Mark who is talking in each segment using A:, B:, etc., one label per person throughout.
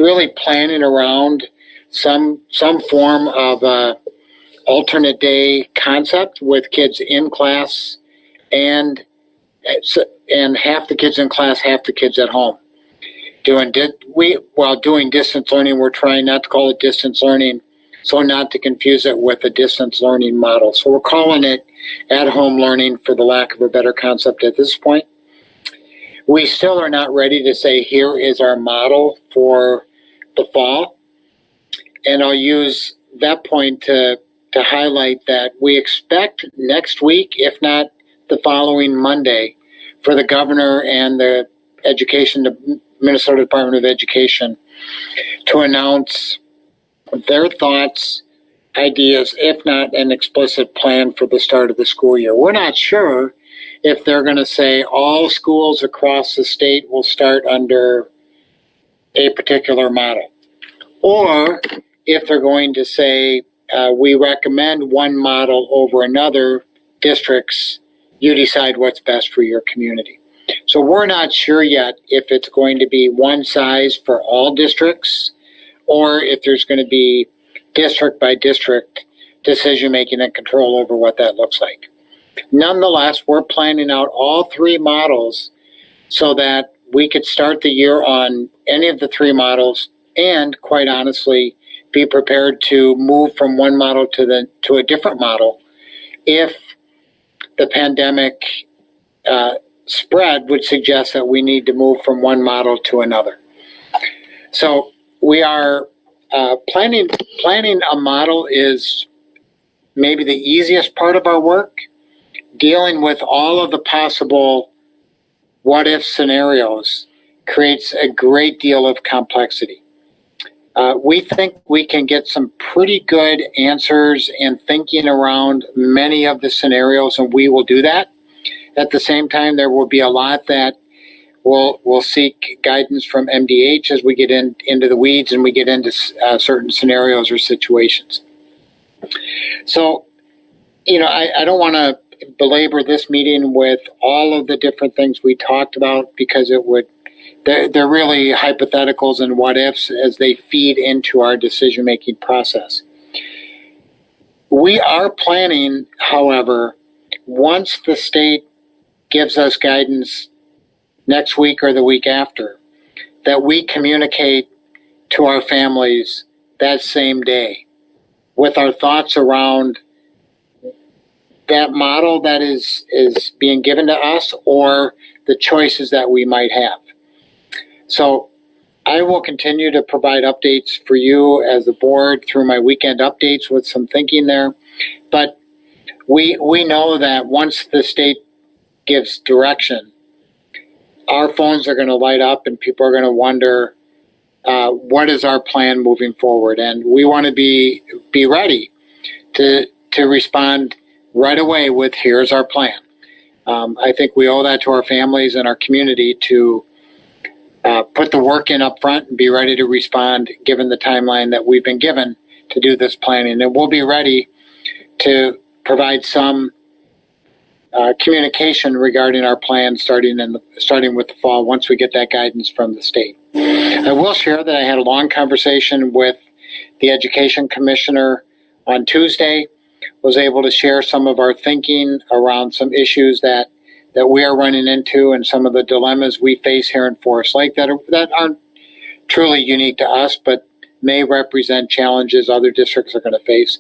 A: really planning around some form of alternate day concept with kids in class and half the kids in class, half the kids at home. Doing distance learning, we're trying not to call it distance learning, so not to confuse it with a distance learning model. So we're calling it at-home learning for the lack of a better concept at this point. We still are not ready to say, here is our model for the fall. And I'll use that point to highlight that we expect next week, if not the following Monday, for the governor and the Minnesota Department of Education to announce their thoughts, ideas, if not an explicit plan for the start of the school year. We're not sure if they're going to say all schools across the state will start under a particular model, or if they're going to say we recommend one model over another. Districts, you decide what's best for your community. So we're not sure yet if it's going to be one size for all districts, or if there's going to be district by district decision making and control over what that looks like. Nonetheless, we're planning out all three models so that we could start the year on any of the three models, and quite honestly, be prepared to move from one model to a different model if the pandemic spread would suggest that we need to move from one model to another. So we are planning a model is maybe the easiest part of our work. Dealing with all of the possible what-if scenarios creates a great deal of complexity. We think we can get some pretty good answers and thinking around many of the scenarios, and we will do that. At the same time, there will be a lot that we'll seek guidance from MDH as we get into the weeds and we get into certain scenarios or situations. So, I don't want to belabor this meeting with all of the different things we talked about, because they're really hypotheticals and what ifs as they feed into our decision making process. We are planning, however, once the state gives us guidance next week or the week after, that we communicate to our families that same day with our thoughts around that model that is being given to us, or the choices that we might have. So I will continue to provide updates for you as a board through my weekend updates with some thinking there. But we know that once the state gives direction, our phones are going to light up and people are going to wonder, what is our plan moving forward? And we want to be ready to respond right away with, here's our plan. I think we owe that to our families and our community to put the work in up front and be ready to respond given the timeline that we've been given to do this planning. And we'll be ready to provide some communication regarding our plan starting with the fall once we get that guidance from the state. I will share that I had a long conversation with the education commissioner on Tuesday, was able to share some of our thinking around some issues that we are running into and some of the dilemmas we face here in Forest Lake that aren't truly unique to us, but may represent challenges other districts are going to face.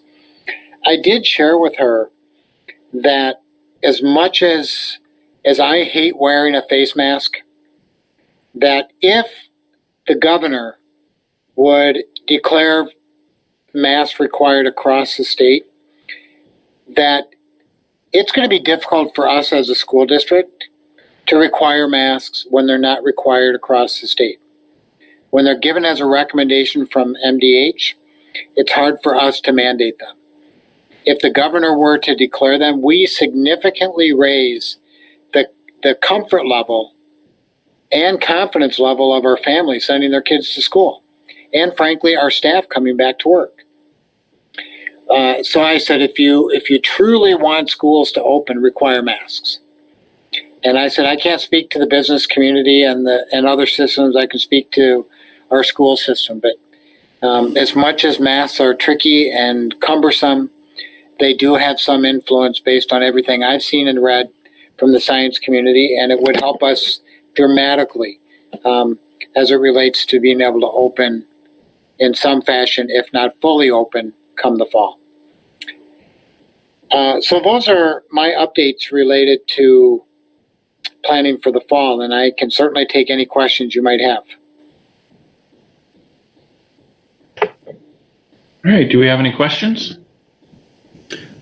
A: I did share with her that as much as I hate wearing a face mask, that if the governor would declare masks required across the state, that it's going to be difficult for us as a school district to require masks when they're not required across the state. When they're given as a recommendation from MDH, it's hard for us to mandate them. If the governor were to declare them, we significantly raise the comfort level and confidence level of our families sending their kids to school, and frankly, our staff coming back to work. So I said, if you truly want schools to open, require masks. And I said, I can't speak to the business community and other systems. I can speak to our school system. But as much as masks are tricky and cumbersome, they do have some influence based on everything I've seen and read from the science community, and it would help us dramatically as it relates to being able to open in some fashion, if not fully open, come the fall. So those are my updates related to planning for the fall, and I can certainly take any questions you might have.
B: All right, do we have any questions?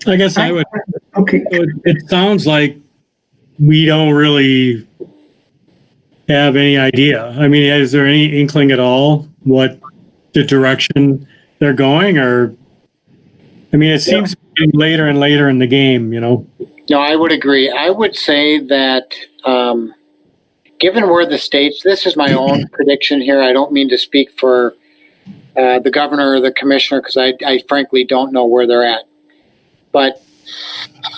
C: I guess I would.
D: Okay.
C: It sounds like we don't really have any idea. I mean, is there any inkling at all what the direction they're going? Or, I mean, it seems to be later and later in the game, you know?
A: No, I would agree. I would say that given where the states, this is my own prediction here. I don't mean to speak for the governor or the commissioner because I frankly don't know where they're at. But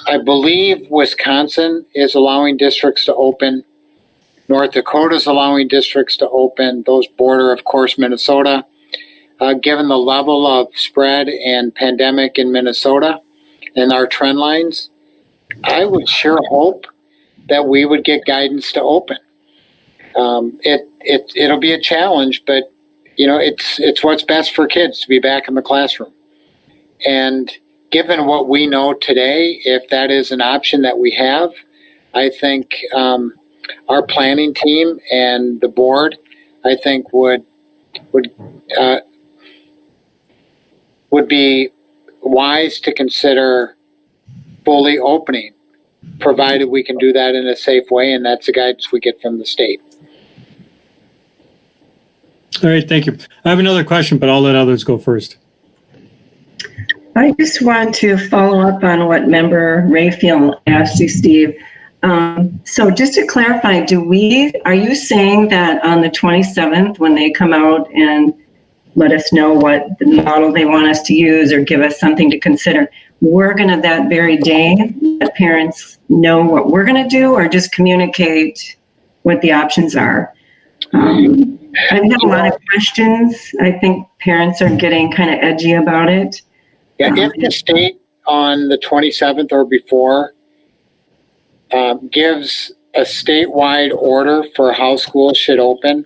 A: I believe Wisconsin is allowing districts to open. North Dakota is allowing districts to open. Those border, of course, Minnesota. Given the level of spread and pandemic in Minnesota and our trend lines, I would sure hope that we would get guidance to open. It'll be a challenge, but you know, it's what's best for kids to be back in the classroom. And given what we know today, if that is an option that we have, I think our planning team and the board, I think would be wise to consider fully opening, provided we can do that in a safe way, and that's the guidance we get from the state.
C: All right, thank you. I have another question, but I'll let others go first.
D: I just want to follow up on what Member Rayfield asked you, Steve. So just to clarify, are you saying that on the 27th, when they come out and let us know what the model they want us to use or give us something to consider, we're going to that very day let parents know what we're going to do, or just communicate what the options are? I've had a lot of questions. I think parents are getting kind of edgy about it.
A: Yeah, if the state on the 27th or before gives a statewide order for how schools should open,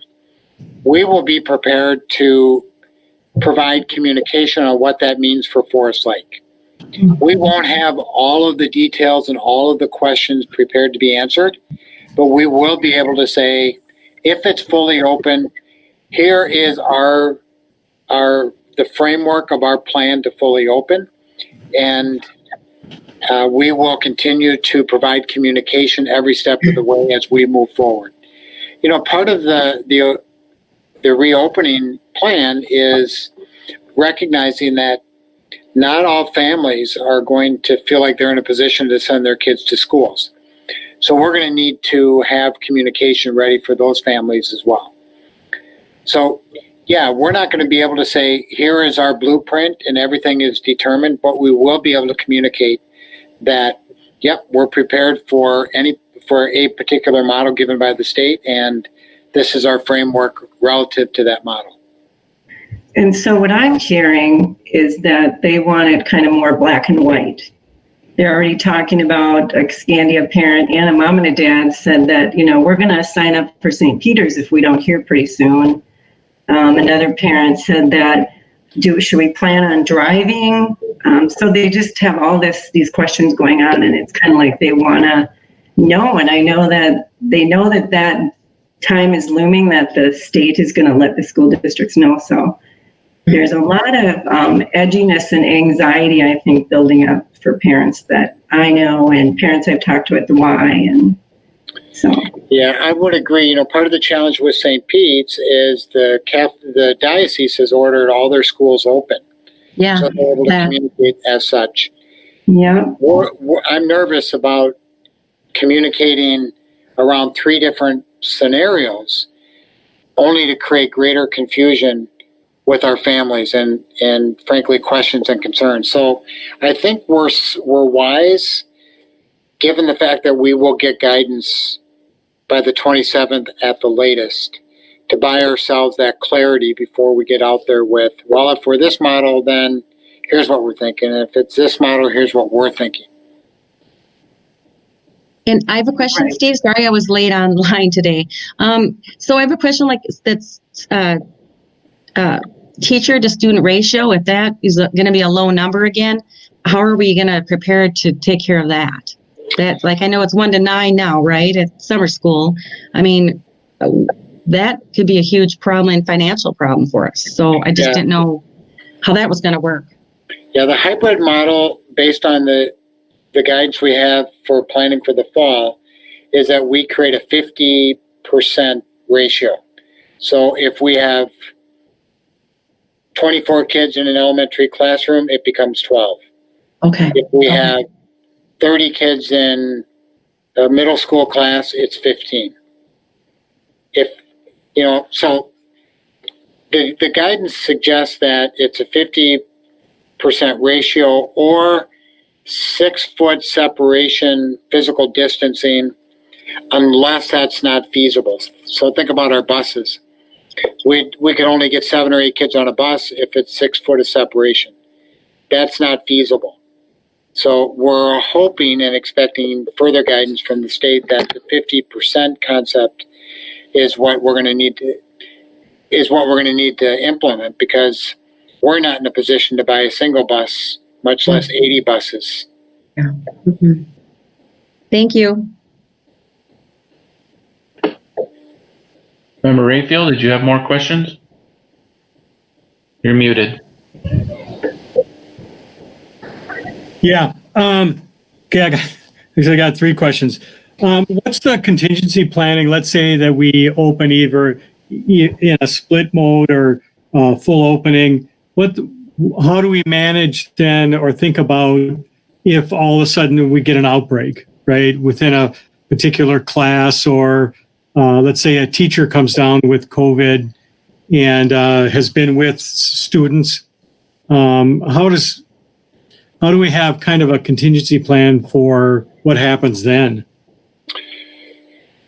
A: we will be prepared to provide communication on what that means for Forest Lake. We won't have all of the details and all of the questions prepared to be answered, but we will be able to say, if it's fully open, here is the framework of our plan to fully open, and we will continue to provide communication every step of the way as we move forward. You know, part of the reopening plan is recognizing that not all families are going to feel like they're in a position to send their kids to schools. So we're going to need to have communication ready for those families as well. So, yeah, we're not going to be able to say, here is our blueprint and everything is determined, but we will be able to communicate that, yep, we're prepared for a particular model given by the state, and this is our framework relative to that model.
D: And so what I'm hearing is that they want it kind of more black and white. They're already talking about a Scandia parent and a mom and a dad said that, you know, we're going to sign up for St. Peter's if we don't hear pretty soon. Another parent said that, should we plan on driving? So they just have all these questions going on, and it's kind of like they want to know. And I know that they know that time is looming, that the state is going to let the school districts know. So there's a lot of edginess and anxiety, I think, building up for parents that I know and parents I've talked to at the Y. And so,
A: yeah, I would agree. You know, part of the challenge with St. Pete's is the diocese has ordered all their schools open.
E: Yeah.
A: So they're able to communicate as such.
D: yeah.
A: I'm nervous about communicating around 3 different scenarios only to create greater confusion with our families and frankly questions and concerns. So I think we're wise, given the fact that we will get guidance by the 27th at the latest, to buy ourselves that clarity before we get out there with, well, if we're this model, then here's what we're thinking. And if it's this model, here's what we're thinking.
E: And I have a question,
D: Right.
E: Steve. Sorry, I was late online today. So I have a question like that's teacher to student ratio. If that is going to be a low number again, how are we going to prepare to take care of that? That, like, I know it's 1 to 9 now, right? At summer school. I mean, that could be a huge problem and financial problem for us. So I just
A: Yeah.
E: didn't know how that was going to work.
A: Yeah, the hybrid model, based on the guidance we have for planning for the fall, is that we create a 50% ratio. So if we have 24 kids in an elementary classroom, it becomes 12.
E: Okay.
A: If we have 30 kids in a middle school class, it's 15. If, so the guidance suggests that it's a 50% ratio or 6-foot separation, physical distancing, unless that's not feasible. So think about our buses. We can only get 7 or 8 kids on a bus if it's 6 foot of separation. That's not feasible. So we're hoping and expecting further guidance from the state that the 50% concept is what we're going to need to implement, because we're not in a position to buy a single bus, much less 80 buses.
E: Mm-hmm. Thank you.
B: Member Rayfield, did you have more questions? You're muted.
C: Yeah. Okay. I got 3 questions. What's the contingency planning? Let's say that we open either in a split mode or full opening. How do we manage then, or think about if all of a sudden we get an outbreak, right, within a particular class, or let's say a teacher comes down with COVID and has been with students. How do we have kind of a contingency plan for what happens then?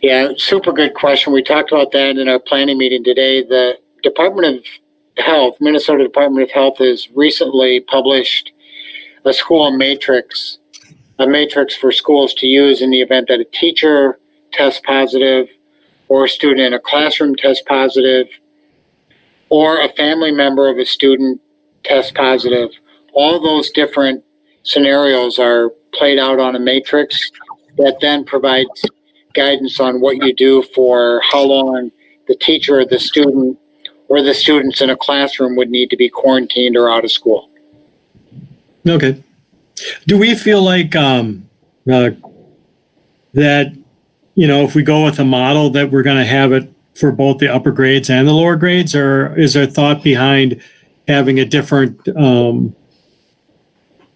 A: Yeah, super good question. We talked about that in our planning meeting today. The Department of Health, Minnesota Department of Health, has recently published a school matrix, a matrix for schools to use in the event that a teacher tests positive, or a student in a classroom tests positive, or a family member of a student tests positive. All those different scenarios are played out on a matrix that then provides guidance on what you do for how long the teacher or the student or the students in a classroom would need to be quarantined or out of school.
C: Okay. Do we feel like that, if we go with a model, that we're going to have it for both the upper grades and the lower grades, or is there thought behind having a different,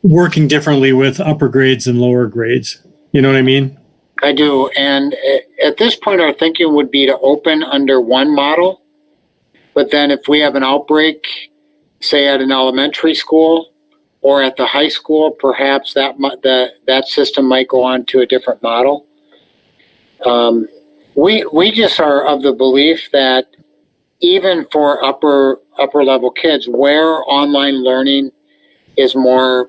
C: working differently with upper grades and lower grades? You know what I mean?
A: I do. And at this point, our thinking would be to open under one model. But then if we have an outbreak, say at an elementary school or at the high school, perhaps that system might go on to a different model. We just are of the belief that even for upper level kids, where online learning is more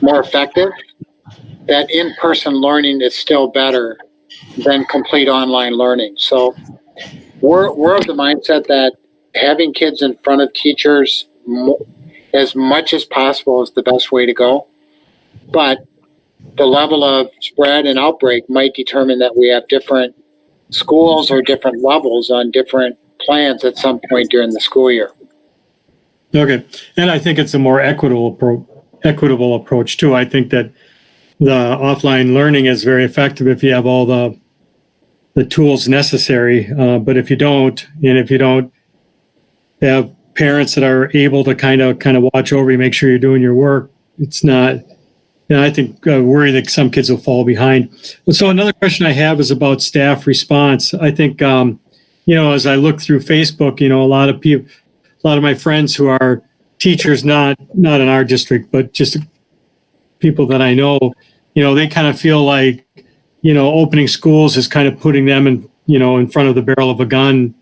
A: effective, that in-person learning is still better than complete online learning. So we're of the mindset that having kids in front of teachers as much as possible is the best way to go. But the level of spread and outbreak might determine that we have different schools or different levels on different plans at some point during the school year.
C: Okay. And I think it's a more equitable approach too. I think that the offline learning is very effective if you have all the tools necessary. But if you don't, and if you don't have parents that are able to kind of watch over you, make sure you're doing your work, it's not, I think worry that some kids will fall behind. So another question I have is about staff response. I think, as I look through Facebook, a lot of my friends who are teachers, not in our district, but just people that I know, they kind of feel like, opening schools is kind of putting them in front of the barrel of a gun,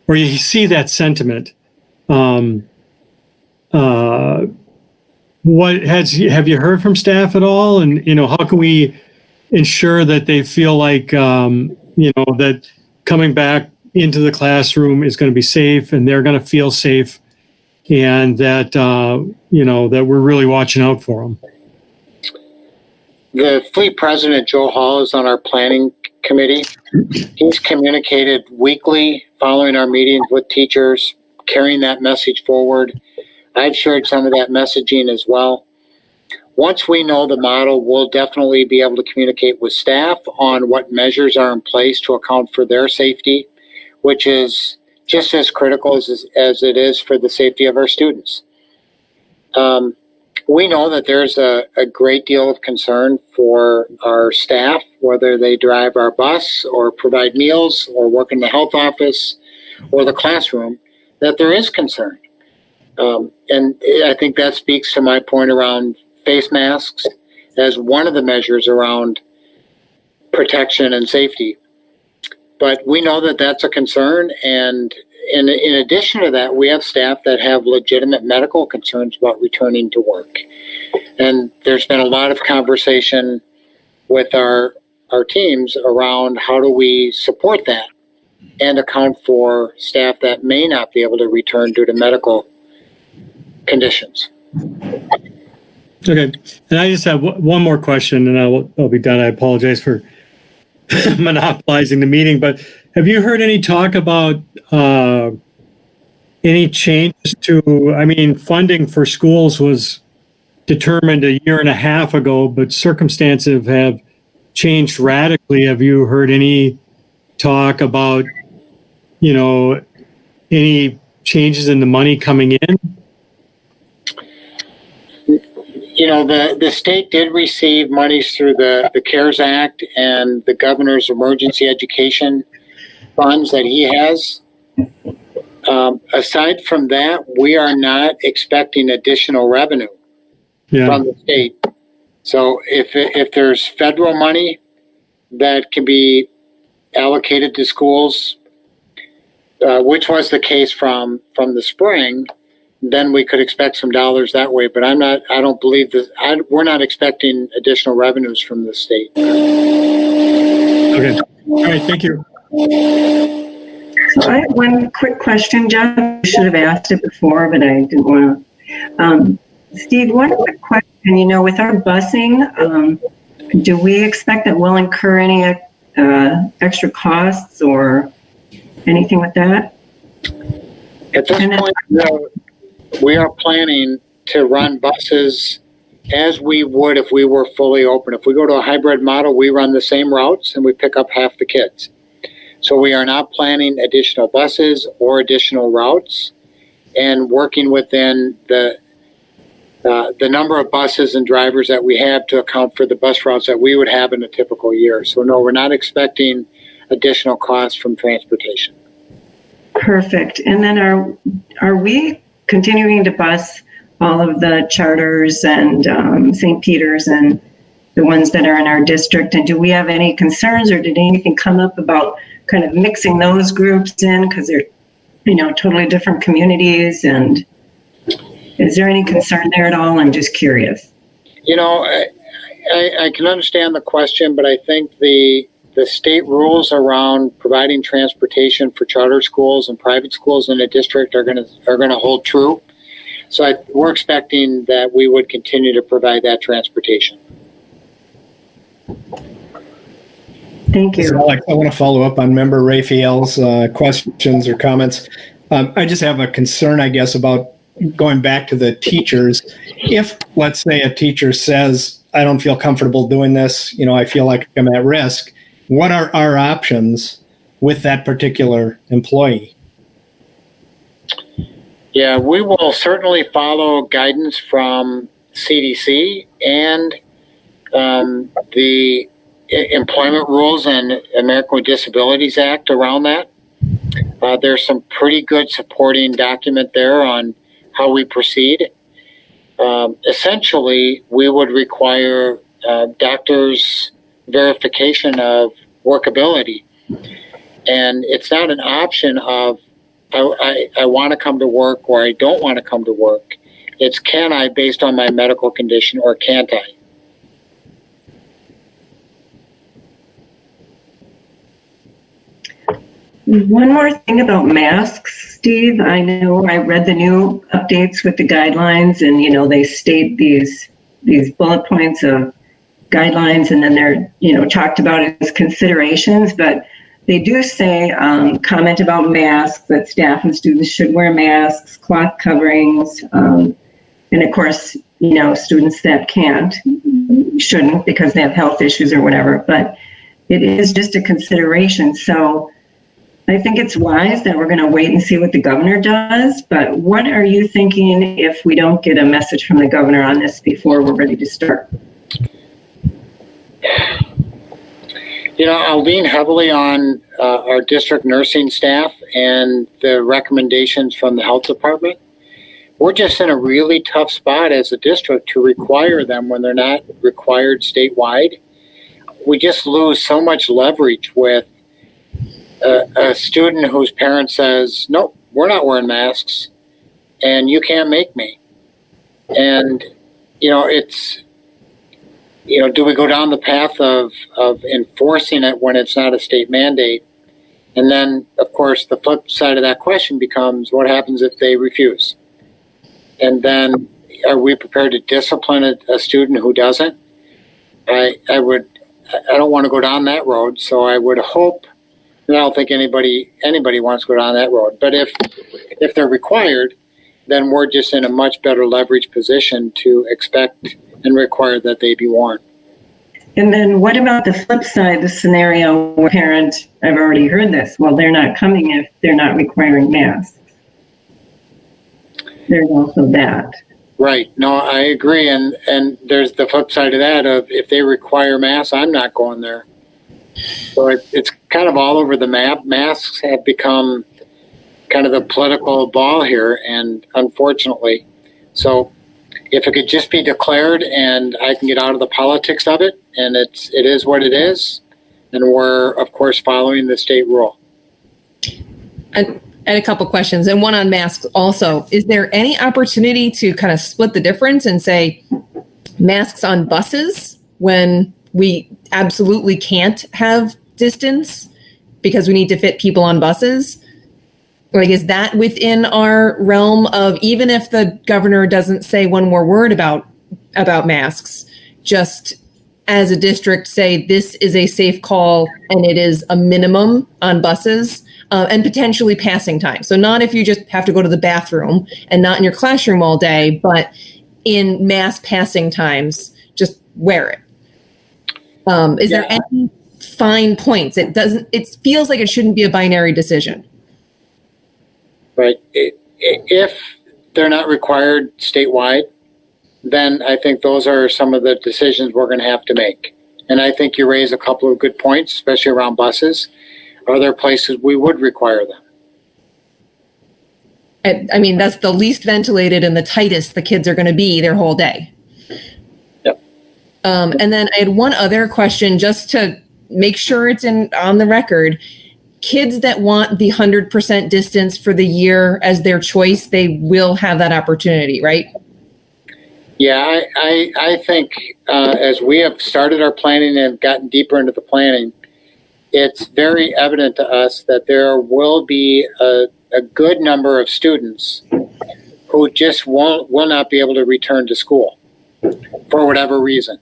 C: or you see that sentiment. Have you heard from staff at all? And, how can we ensure that they feel like, that coming back into the classroom is going to be safe and they're going to feel safe, and that, that we're really watching out for them?
A: The fleet president, Joe Hall, is on our planning committee. He's communicated weekly following our meetings with teachers, carrying that message forward. I've shared some of that messaging as well. Once we know the model, we'll definitely be able to communicate with staff on what measures are in place to account for their safety, which is just as critical as it is for the safety of our students. We know that there's a great deal of concern for our staff, whether they drive our bus or provide meals or work in the health office or the classroom, that there is concern. And I think that speaks to my point around face masks as one of the measures around protection and safety. But we know that that's a concern. And in addition to that, we have staff that have legitimate medical concerns about returning to work. And there's been a lot of conversation with our teams around how do we support that and account for staff that may not be able to return due to medical conditions.
C: Okay. And I just have one more question, and I'll be done. I apologize for monopolizing the meeting, but have you heard any talk about any changes to, funding for schools was determined a year and a half ago, but circumstances have changed radically. Have you heard any talk about, any changes in the money coming in?
A: The state did receive monies through the CARES Act and the governor's emergency education funds that he has. Aside from that, we are not expecting additional revenue from the state. So if there's federal money that can be allocated to schools, which was the case from the spring, then we could expect some dollars that way. But I don't believe that we're not expecting additional revenues from the state.
C: Okay. All right. Thank you.
D: So I have one quick question, John. I should have asked it before, but I didn't want to. Steve, one quick question. With our busing, do we expect that we'll incur any extra costs or anything with that?
A: At this point, we are planning to run buses as we would if we were fully open. If we go to a hybrid model, we run the same routes and we pick up half the kids. So we are not planning additional buses or additional routes, and working within the number of buses and drivers that we have to account for the bus routes that we would have in a typical year. So no, we're not expecting additional costs from transportation.
D: Perfect. And then are we continuing to bus all of the charters and St. Peter's and the ones that are in our district? And do we have any concerns, or did anything come up about kind of mixing those groups in because they're, totally different communities? And is there any concern there at all? I'm just curious.
A: I can understand the question, but I think the state rules around providing transportation for charter schools and private schools in a district are going to hold true. So we're expecting that we would continue to provide that transportation.
D: Thank you.
F: So I want to follow up on Member Raphael's questions or comments. I just have a concern, I guess, about going back to the teachers. If, let's say, a teacher says, I don't feel comfortable doing this, I feel like I'm at risk, what are our options with that particular employee?
A: Yeah, we will certainly follow guidance from CDC and the employment rules and American with Disabilities Act around that. There's some pretty good supporting document there on how we proceed. Essentially, we would require doctors' verification of workability. And it's not an option of I want to come to work or I don't want to come to work. It's can I based on my medical condition or can't I?
D: One more thing about masks, Steve. I know I read the new updates with the guidelines, and they state these bullet points of guidelines, and then they're talked about as considerations. But they do say comment about masks, that staff and students should wear masks, cloth coverings, and of course students that can't shouldn't because they have health issues or whatever. But it is just a consideration. So I think it's wise that we're going to wait and see what the governor does, but what are you thinking if we don't get a message from the governor on this before we're ready to start?
A: I'll lean heavily on our district nursing staff and the recommendations from the health department. We're just in a really tough spot as a district to require them when they're not required statewide. We just lose so much leverage with a student whose parent says, nope, we're not wearing masks and you can't make me. And, it's, do we go down the path of enforcing it when it's not a state mandate? And then, of course, the flip side of that question becomes what happens if they refuse? And then are we prepared to discipline a student who doesn't? I don't want to go down that road. So I would hope, I don't think anybody wants to go down that road. But if they're required, then we're just in a much better leverage position to expect and require that they be worn.
D: And then what about the flip side, the scenario where parents, I've already heard this, well, they're not coming if they're not requiring masks. There's also that.
A: Right. No, I agree. And there's the flip side of that of if they require masks, I'm not going there. So it's kind of all over the map. Masks have become kind of the political ball here, and unfortunately. So if it could just be declared and I can get out of the politics of it, and it is what it is, and we're, of course, following the state rule.
G: And a couple questions, and one on masks also. Is there any opportunity to kind of split the difference and say masks on buses when we absolutely can't have distance because we need to fit people on buses? Like, is that within our realm of, even if the governor doesn't say one more word about masks, just as a district say this is a safe call and it is a minimum on buses and potentially passing time. So not if you just have to go to the bathroom and not in your classroom all day, but in mass passing times, just wear it. Is there any fine points? It feels like it shouldn't be a binary decision.
A: Right. If they're not required statewide, then I think those are some of the decisions we're going to have to make. And I think you raise a couple of good points, especially around buses. Are there places we would require them?
G: I mean, that's the least ventilated and the tightest the kids are going to be their whole day.
A: Yep.
G: And then I had one other question just to make sure it's on the record. Kids that want the 100% distance for the year as their choice, they will have that opportunity, right?
A: Yeah, I think as we have started our planning and gotten deeper into the planning, it's very evident to us that there will be a good number of students who just will not be able to return to school for whatever reason.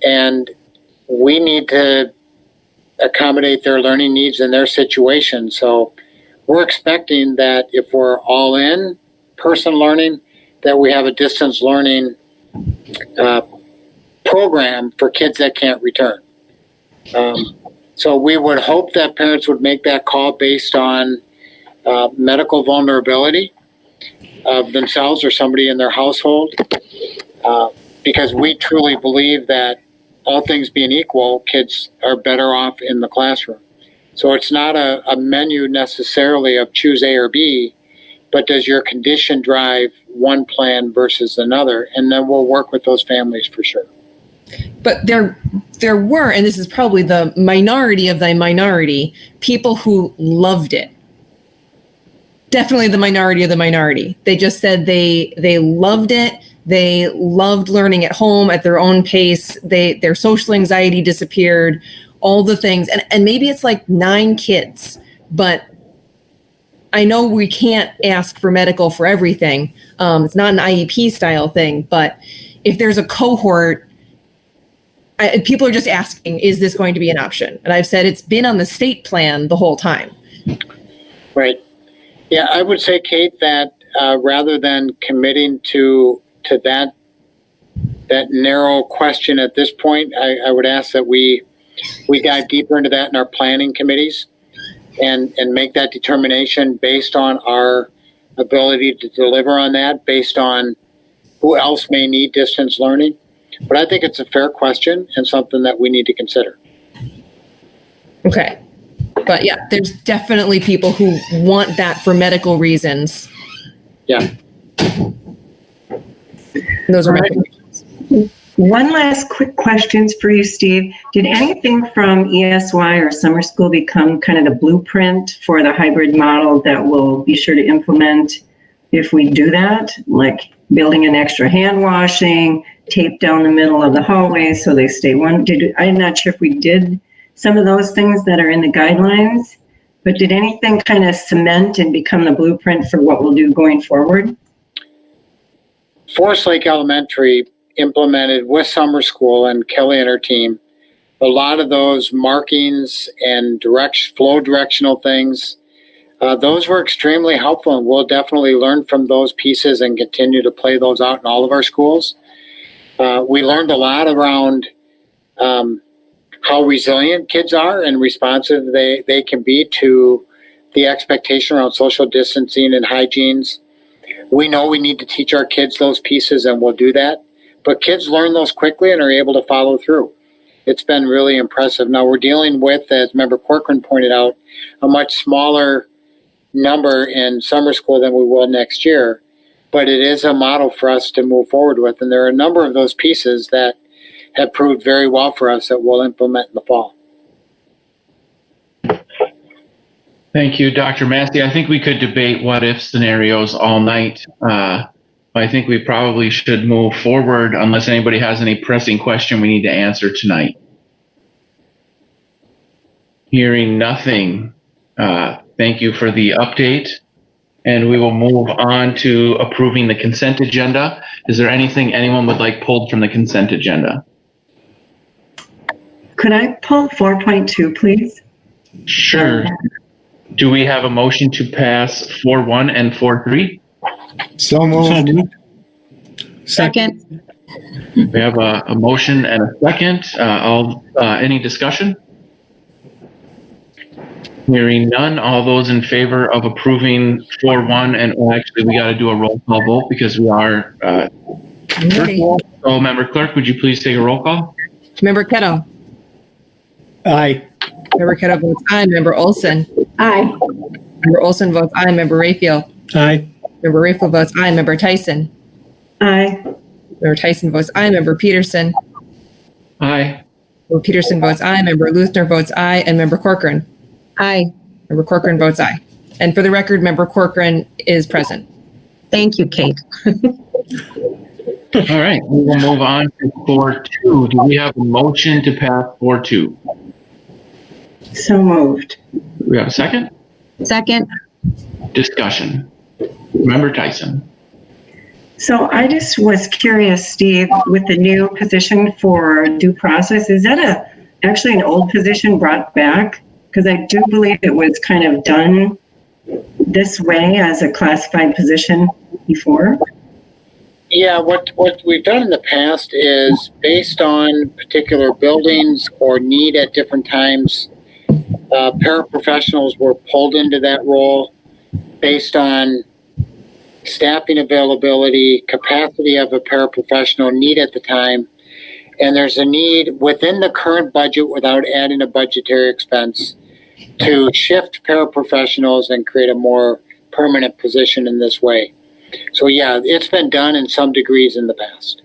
A: And we need to accommodate their learning needs and their situation. So we're expecting that if we're all in person learning, that we have a distance learning program for kids that can't return. So we would hope that parents would make that call based on medical vulnerability of themselves or somebody in their household, because we truly believe that all things being equal, kids are better off in the classroom. So it's not a menu necessarily of choose A or B, but does your condition drive one plan versus another? And then we'll work with those families for sure.
G: But there were, and this is probably the minority of the minority, people who loved it. Definitely the minority of the minority. They just said they loved it. They loved learning at home at their own pace. Their social anxiety disappeared, all the things. And maybe it's like 9 kids, but I know we can't ask for medical for everything. It's not an IEP style thing, but if there's a cohort, people are just asking, is this going to be an option? And I've said it's been on the state plan the whole time.
A: Right. Yeah, I would say, Kate, that rather than committing to that narrow question at this point, I would ask that we dive deeper into that in our planning committees and make that determination based on our ability to deliver on that, based on who else may need distance learning. But I think it's a fair question and something that we need to consider.
G: Okay. But yeah, there's definitely people who want that for medical reasons.
A: Yeah.
G: Those are my
D: Right. One last quick questions for you, Steve. Did anything from ESY or summer school become kind of the blueprint for the hybrid model that we'll be sure to implement if we do that? Like building an extra hand washing, tape down the middle of the hallway so they stay one. I'm not sure if we did some of those things that are in the guidelines, but did anything kind of cement and become the blueprint for what we'll do going forward?
A: Forest Lake Elementary implemented with summer school and Kelly and her team a lot of those markings and flow directional things. Those were extremely helpful, and we'll definitely learn from those pieces and continue to play those out in all of our schools. We learned a lot around how resilient kids are and responsive they can be to the expectation around social distancing and hygienes. We know we need to teach our kids those pieces, and we'll do that. But kids learn those quickly and are able to follow through. It's been really impressive. Now we're dealing with, as Member Corcoran pointed out, a much smaller number in summer school than we will next year. But it is a model for us to move forward with. And there are a number of those pieces that have proved very well for us that we'll implement in the fall.
B: Thank you, Dr. Massey. I think we could debate what if scenarios all night. I think we probably should move forward unless anybody has any pressing question we need to answer tonight. Hearing nothing, thank you for the update. And we will move on to approving the consent agenda. Is there anything anyone would like pulled from the consent agenda?
D: Could I pull 4.2, please?
B: Sure. Do we have a motion to pass 4.1 and 4.3?
F: So moved.
E: Second.
B: We have a motion and a second. Any discussion? Hearing none, all those in favor of approving 4.1 and actually we got to do a roll call vote because we are virtual. So Member Clerk, would you please take a roll call?
G: Member Kettle.
F: Aye.
G: Member Kettle votes aye. Member Olson.
D: Aye.
G: Member Olson votes aye. Member Raphael.
C: Aye.
G: Member Raphael votes aye. Member Tyson.
D: Aye.
G: Member Tyson votes aye. Member Peterson.
B: Aye.
G: Member Peterson votes aye. Member Luthner votes aye. And Member Corcoran.
E: Aye.
G: Member Corcoran votes aye. And for the record, Member Corcoran is present.
E: Thank you, Kate.
B: All right, we will move on to 4.2. Do we have a motion to pass 4.2?
D: So moved.
B: We have a second?
E: Second.
B: Discussion. Member Tyson.
D: So I just was curious, Steve, with the new position for due process, is that actually an old position brought back? Because I do believe it was kind of done this way as a classified position before.
A: Yeah, what we've done in the past is based on particular buildings or need at different times, paraprofessionals were pulled into that role based on staffing availability, capacity of a paraprofessional, need at the time. And there's a need within the current budget without adding a budgetary expense to shift paraprofessionals and create a more permanent position in this way. So yeah, it's been done in some degrees in the past.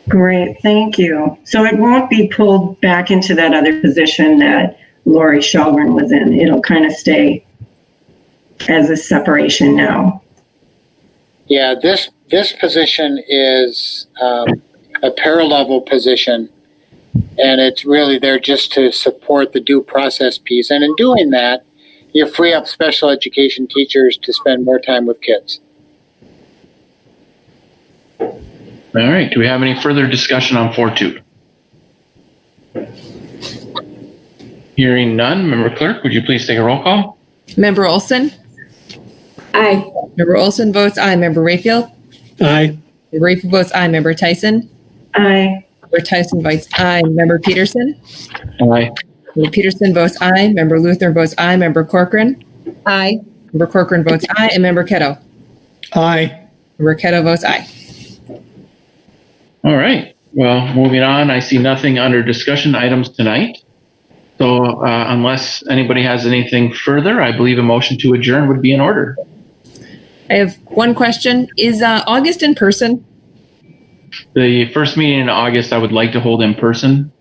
D: Great, thank you. So it won't be pulled back into that other position that Lori Shelburne was in. It'll kind of stay as a separation now.
A: Yeah, this position is a paralevel position, and it's really there just to support the due process piece. And in doing that, you free up special education teachers to spend more time with kids.
B: All right. Do we have any further discussion on 4.2? Hearing none, Member Clerk, would you please take a roll call?
G: Member Olson?
H: Aye.
G: Member Olson votes aye. Member Rayfield?
C: Aye.
G: Member Rayfield votes aye. Member Tyson?
D: Aye.
G: Member Tyson votes aye. Member Peterson?
B: Aye.
G: Member Peterson votes aye. Member Luther votes aye. Member Corcoran?
E: Aye.
G: Member Corcoran votes aye. And Member Ketto?
F: Aye.
G: Member Ketto votes aye.
B: All right. Well, moving on, I see nothing under discussion items tonight. So unless anybody has anything further, I believe a motion to adjourn would be in order.
G: I have one question. Is August in person?
B: The first meeting in August, I would like to hold in person.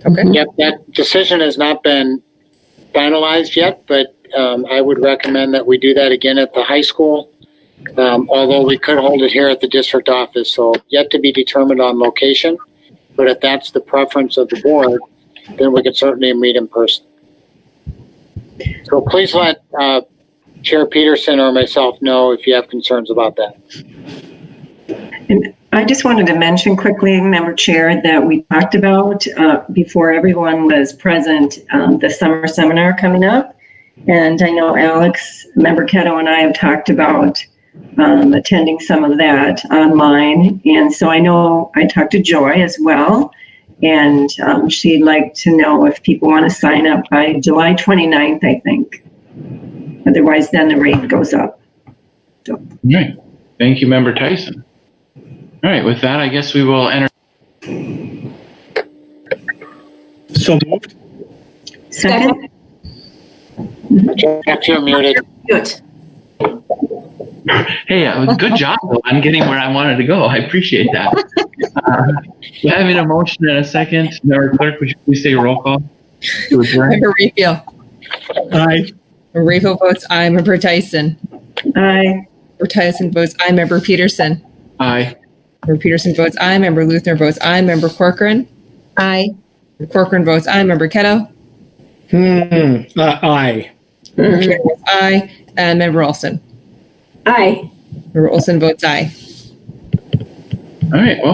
G: Okay.
A: Yep, that decision has not been finalized yet, but I would recommend that we do that again at the high school. Although we could hold it here at the district office, so yet to be determined on location. But if that's the preference of the board, then we could certainly meet in person. So please let Chair Peterson or myself know if you have concerns about that.
D: And I just wanted to mention quickly, Member Chair, that we talked about before everyone was present, the summer seminar coming up. And I know Alex, Member Ketto, and I have talked about attending some of that online. And so I know I talked to Joy as well, and she'd like to know if people want to sign up by July 29th, I think. Otherwise, then the rate goes up.
B: All right. Thank you, Member Tyson. All right. With that, I guess we will enter.
C: So moved.
D: Second?
A: Jack, you're muted.
H: Good.
B: Hey, good job on getting where I wanted to go. I appreciate that. Having a motion and a second, Member Clerk, would you please take a roll call to adjourn?
G: Member Rayfield?
C: Aye.
G: Member Rayfield votes aye. Member Tyson?
D: Aye.
G: Member Tyson votes aye. Member Peterson?
B: Aye.
G: Member Peterson votes aye. Member Luther votes aye. Member Corcoran?
E: Aye.
G: Member Corcoran votes aye. Member Ketto?
F: Aye.
G: Member Ketto votes aye. And Member Olson?
H: Aye.
G: Member Olson votes aye.
B: All right. Well,